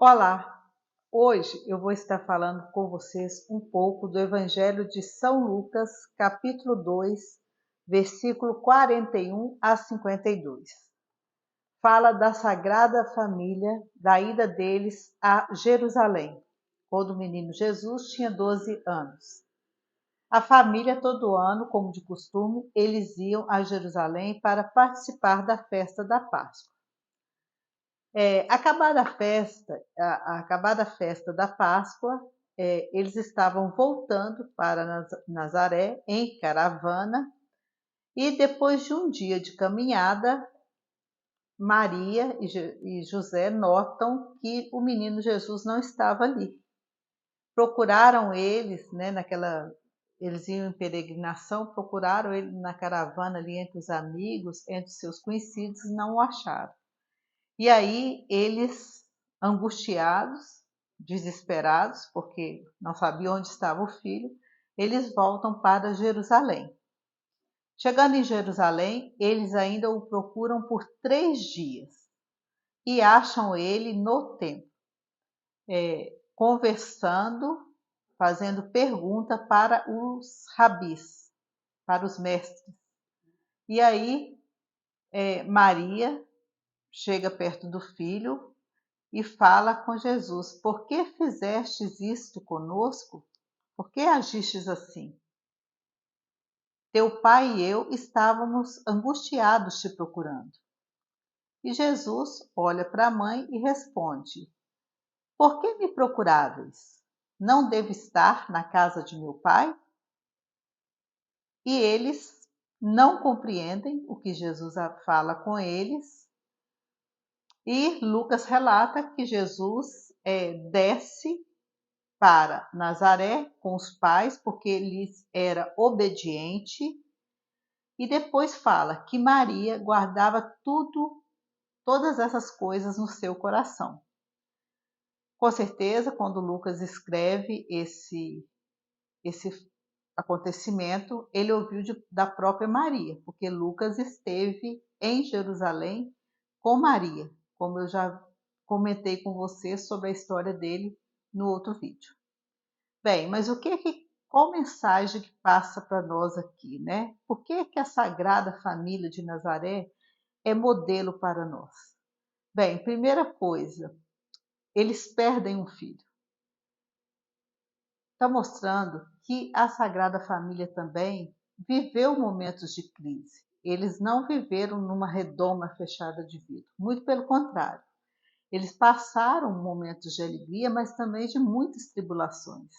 Olá! Hoje eu vou estar falando com vocês um pouco do Evangelho de São Lucas, capítulo 2, versículo 41 a 52. Fala da Sagrada Família, da ida deles a Jerusalém, quando o menino Jesus tinha 12 anos. A família, todo ano, como de costume, eles iam a Jerusalém para participar da festa da Páscoa. Acabada a festa da Páscoa, eles estavam voltando para Nazaré em caravana e depois de um dia de caminhada, Maria e José notam que o menino Jesus não estava ali. Procuraram eles, né, eles iam em peregrinação, procuraram ele na caravana ali entre os amigos, entre seus conhecidos, não o acharam. E aí eles, angustiados, desesperados, porque não sabiam onde estava o filho, eles voltam para Jerusalém. Chegando em Jerusalém, eles ainda o procuram por 3 dias e acham ele no templo, conversando, fazendo pergunta para os rabis, para os mestres. E aí Maria chega perto do filho e fala com Jesus: por que fizestes isto conosco? Por que agistes assim? Teu pai e eu estávamos angustiados te procurando. E Jesus olha para a mãe e responde: por que me procuráveis? Não devo estar na casa de meu pai? E eles não compreendem o que Jesus fala com eles. E Lucas relata que Jesus desce para Nazaré com os pais, porque lhes era obediente, e depois fala que Maria guardava todas essas coisas no seu coração. Com certeza, quando Lucas escreve esse acontecimento, ele ouviu da própria Maria, porque Lucas esteve em Jerusalém com Maria, como eu já comentei com você sobre a história dele no outro vídeo. Bem, mas qual mensagem que passa para nós aqui, né? Por que a Sagrada Família de Nazaré é modelo para nós? Bem, primeira coisa, eles perdem um filho. Está mostrando que a Sagrada Família também viveu momentos de crise. Eles não viveram numa redoma fechada de vidro, muito pelo contrário. Eles passaram momentos de alegria, mas também de muitas tribulações.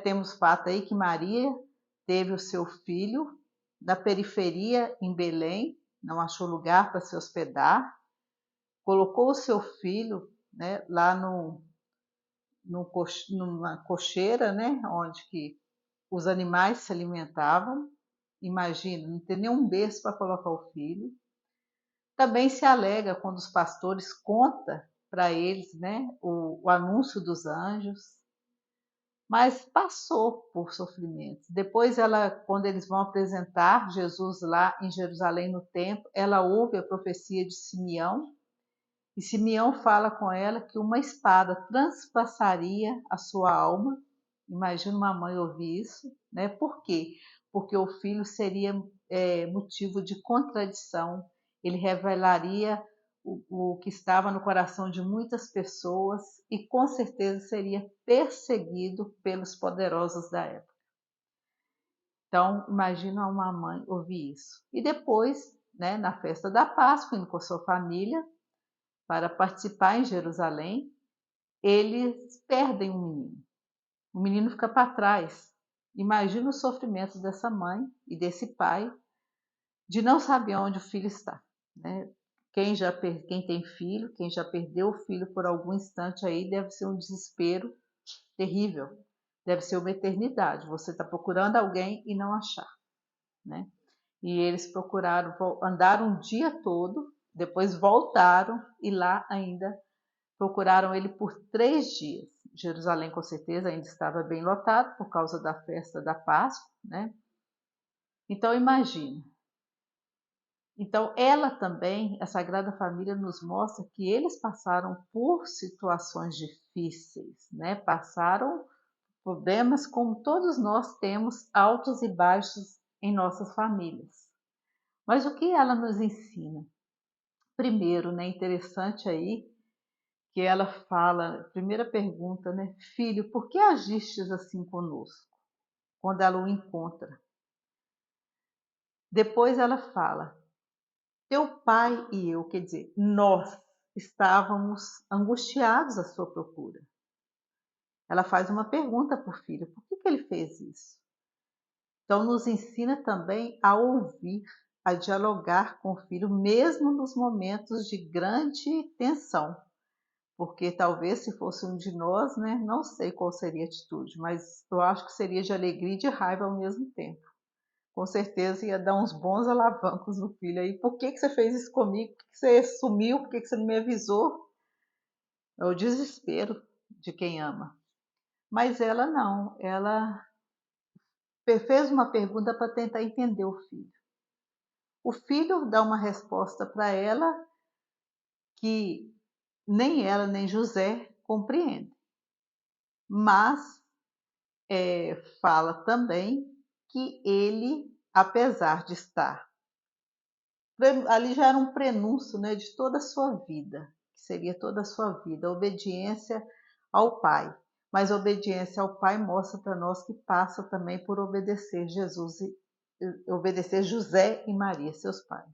Temos fato aí que Maria teve o seu filho na periferia em Belém, não achou lugar para se hospedar, colocou o seu filho, lá numa cocheira, onde que os animais se alimentavam. Imagina, não ter nenhum berço para colocar o filho. Também se alega quando os pastores contam para eles, o anúncio dos anjos, mas passou por sofrimentos. Depois quando eles vão apresentar Jesus lá em Jerusalém no templo, ela ouve a profecia de Simeão, e Simeão fala com ela que uma espada transpassaria a sua alma. Imagina uma mãe ouvir isso, né? Por quê? Porque o filho seria motivo de contradição, ele revelaria o que estava no coração de muitas pessoas e com certeza seria perseguido pelos poderosos da época. Então, imagina uma mãe ouvir isso. E depois, na festa da Páscoa, indo com a sua família para participar em Jerusalém, eles perdem um menino. O menino fica para trás. Imagina o sofrimento dessa mãe e desse pai de não saber onde o filho está, né? Quem tem filho, quem já perdeu o filho por algum instante aí, deve ser um desespero terrível. Deve ser uma eternidade. Você está procurando alguém e não achar, né? E eles andaram um dia todo, depois voltaram e lá ainda procuraram ele por 3 dias. Jerusalém, com certeza, ainda estava bem lotado por causa da festa da Páscoa, né? Então, imagine, Então, ela também, a Sagrada Família nos mostra que eles passaram por situações difíceis, né? Passaram problemas como todos nós temos, altos e baixos em nossas famílias. Mas o que ela nos ensina? Primeiro, né, interessante aí que ela fala, primeira pergunta, né, filho, por que agistes assim conosco? Quando ela o encontra. Depois ela fala, teu pai e eu, quer dizer, nós estávamos angustiados à sua procura. Ela faz uma pergunta para o filho, por que ele fez isso? Então nos ensina também a ouvir, a dialogar com o filho, mesmo nos momentos de grande tensão. Porque talvez se fosse um de nós, né, não sei qual seria a atitude, mas eu acho que seria de alegria e de raiva ao mesmo tempo. Com certeza ia dar uns bons alavancos no filho aí. Por que você fez isso comigo? Por que você sumiu? Por que você não me avisou? É o desespero de quem ama. Mas ela não, ela fez uma pergunta para tentar entender o filho. O filho dá uma resposta para ela que nem ela nem José compreendem. Mas fala também que ele, apesar de estar, ali já era um prenúncio, né, de toda a sua vida, que seria toda a sua vida, a obediência ao Pai. Mas a obediência ao Pai mostra para nós que passa também por obedecer Jesus obedecer José e Maria, seus pais.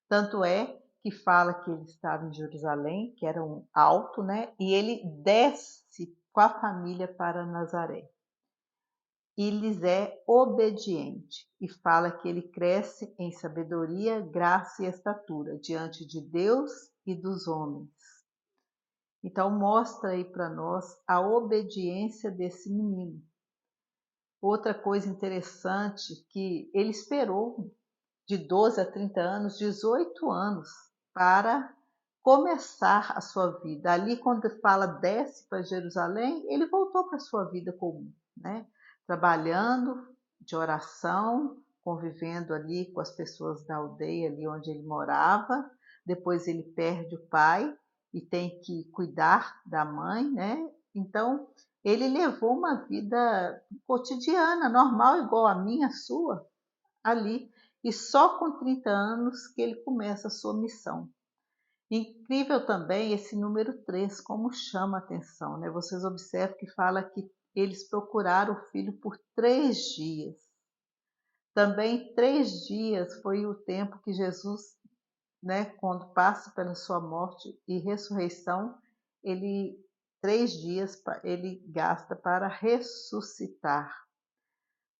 Tanto é que fala que ele estava em Jerusalém, que era um alto, né, e ele desce com a família para Nazaré e lhes é obediente, e fala que ele cresce em sabedoria, graça e estatura diante de Deus e dos homens. Então mostra aí para nós a obediência desse menino. Outra coisa interessante que ele esperou de 12 a 30 anos, 18 anos, para começar a sua vida. Ali, quando fala desce para Jerusalém, ele voltou para a sua vida comum, né? Trabalhando de oração, convivendo ali com as pessoas da aldeia, ali onde ele morava. Depois ele perde o pai e tem que cuidar da mãe, né? Então, ele levou uma vida cotidiana, normal, igual a minha, a sua, ali. E só com 30 anos que ele começa a sua missão. Incrível também esse número 3, como chama a atenção, né? Vocês observam que fala que eles procuraram o filho por 3 dias. Também 3 dias foi o tempo que Jesus, né, quando passa pela sua morte e ressurreição, ele 3 dias ele gasta para ressuscitar.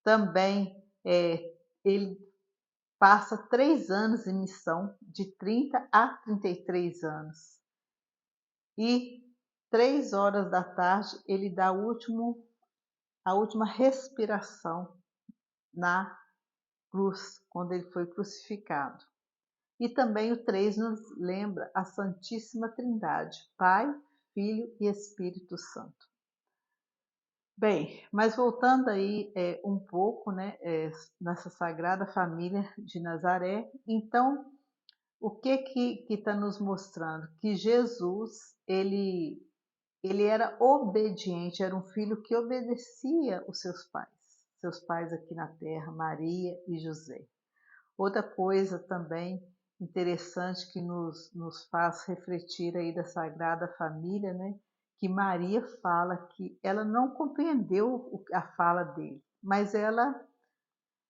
Também ele passa 3 anos em missão, de 30 a 33 anos. E 3 horas da tarde ele dá a última respiração na cruz, quando ele foi crucificado. E também o 3 nos lembra a Santíssima Trindade, Pai, Filho e Espírito Santo. Bem, mas voltando aí um pouco, né, nessa Sagrada Família de Nazaré, então o que está nos mostrando? Que Jesus, ele era obediente, era um filho que obedecia os seus pais aqui na terra, Maria e José. Outra coisa também interessante que nos faz refletir aí da Sagrada Família, né? Que Maria fala que ela não compreendeu a fala dele, mas ela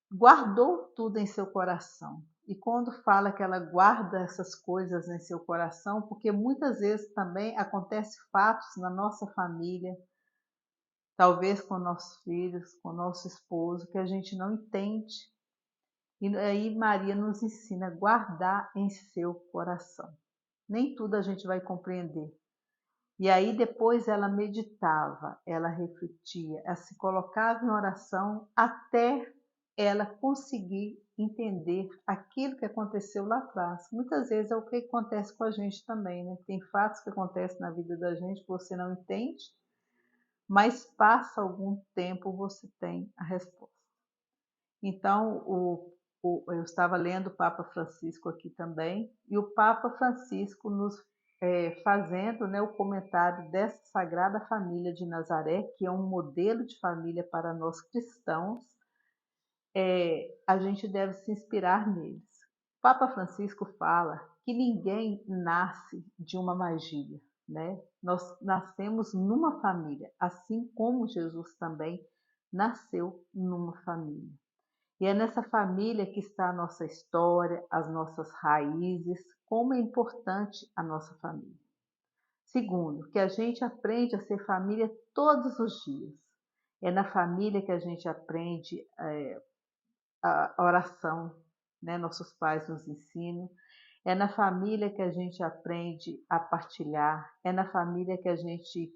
guardou tudo em seu coração. E quando fala que ela guarda essas coisas em seu coração, porque muitas vezes também acontecem fatos na nossa família, talvez com nossos filhos, com nosso esposo, que a gente não entende. E aí Maria nos ensina a guardar em seu coração. Nem tudo a gente vai compreender. E aí depois ela meditava, ela refletia, ela se colocava em oração até ela conseguir entender aquilo que aconteceu lá atrás. Muitas vezes é o que acontece com a gente também, né? Tem fatos que acontecem na vida da gente que você não entende, mas passa algum tempo você tem a resposta. Então, eu estava lendo o Papa Francisco aqui também, e o Papa Francisco nos fazendo, né, o comentário dessa Sagrada Família de Nazaré, que é um modelo de família para nós cristãos, a gente deve se inspirar neles. O Papa Francisco fala que ninguém nasce de uma magia, né? Nós nascemos numa família, assim como Jesus também nasceu numa família. E é nessa família que está a nossa história, as nossas raízes, como é importante a nossa família. Segundo, que a gente aprende a ser família todos os dias. É na família que a gente aprende a oração, né? Nossos pais nos ensinam. É na família que a gente aprende a partilhar. É na família que a gente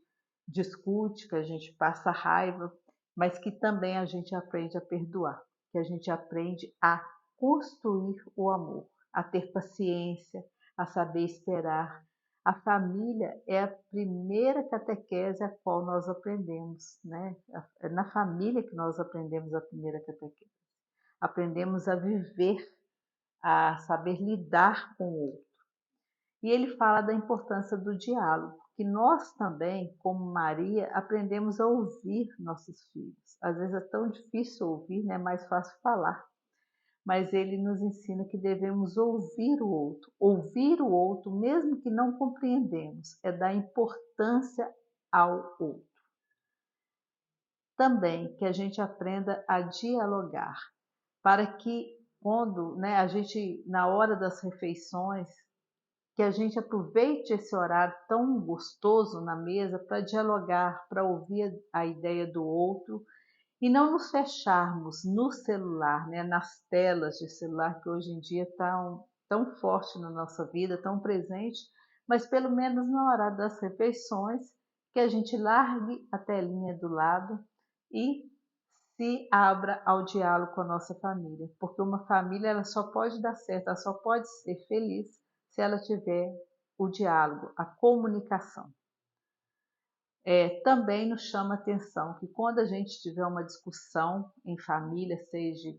discute, que a gente passa raiva, mas que também a gente aprende a perdoar, que a gente aprende a construir o amor, a ter paciência, a saber esperar. A família é a primeira catequese a qual nós aprendemos, né? É na família que nós aprendemos a primeira catequese. Aprendemos a viver, a saber lidar com o outro. E ele fala da importância do diálogo, que nós também, como Maria, aprendemos a ouvir nossos filhos. Às vezes é tão difícil ouvir, né? É mais fácil falar. Mas ele nos ensina que devemos ouvir o outro, mesmo que não compreendemos, é dar importância ao outro. Também que a gente aprenda a dialogar, para que quando, né, a gente, na hora das refeições, que a gente aproveite esse horário tão gostoso na mesa para dialogar, para ouvir a ideia do outro e não nos fecharmos no celular, né, nas telas de celular que hoje em dia estão tão forte na nossa vida, tão presente, mas pelo menos na hora das refeições, que a gente largue a telinha do lado e se abra ao diálogo com a nossa família, porque uma família ela só pode dar certo, ela só pode ser feliz se ela tiver o diálogo, a comunicação. Também nos chama a atenção que quando a gente tiver uma discussão em família, seja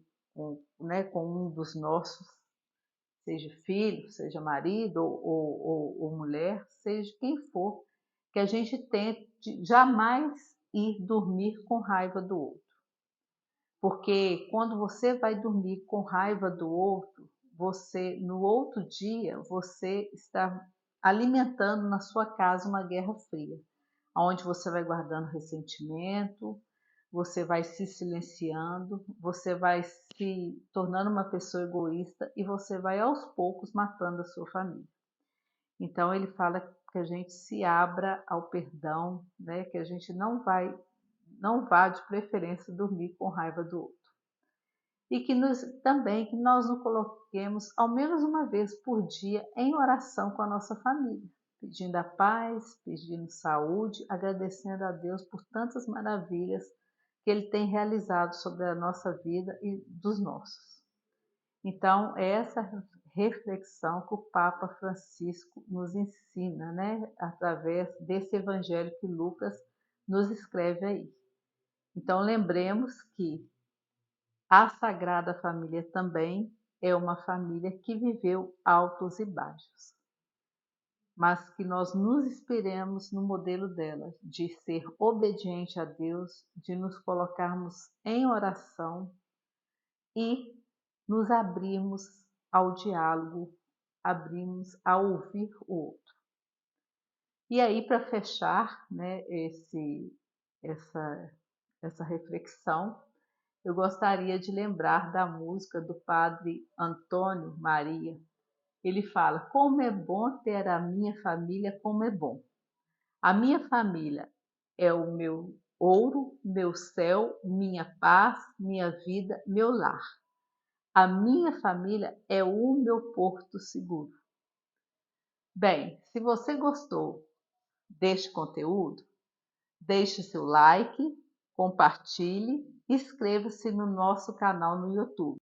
né, com um dos nossos, seja filho, seja marido ou mulher, seja quem for, que a gente tente jamais ir dormir com raiva do outro. Porque quando você vai dormir com raiva do outro, você no outro dia você está alimentando na sua casa uma guerra fria, onde você vai guardando ressentimento, você vai se silenciando, você vai se tornando uma pessoa egoísta e você vai aos poucos matando a sua família. Então ele fala que a gente se abra ao perdão, né? Que a gente não vá de preferência dormir com raiva do outro. E que também que nós nos coloquemos ao menos uma vez por dia em oração com a nossa família, pedindo a paz, pedindo saúde, agradecendo a Deus por tantas maravilhas que Ele tem realizado sobre a nossa vida e dos nossos. Então, é essa reflexão que o Papa Francisco nos ensina, né, através desse evangelho que Lucas nos escreve aí. Então, lembremos que a Sagrada Família também é uma família que viveu altos e baixos, mas que nós nos inspiremos no modelo dela, de ser obediente a Deus, de nos colocarmos em oração e nos abrirmos ao diálogo, abrimos a ouvir o outro. E aí, para fechar, né, essa reflexão, eu gostaria de lembrar da música do padre Antônio Maria. Ele fala: como é bom ter a minha família, como é bom. A minha família é o meu ouro, meu céu, minha paz, minha vida, meu lar. A minha família é o meu porto seguro. Bem, se você gostou deste conteúdo, deixe seu like, compartilhe e inscreva-se no nosso canal no YouTube.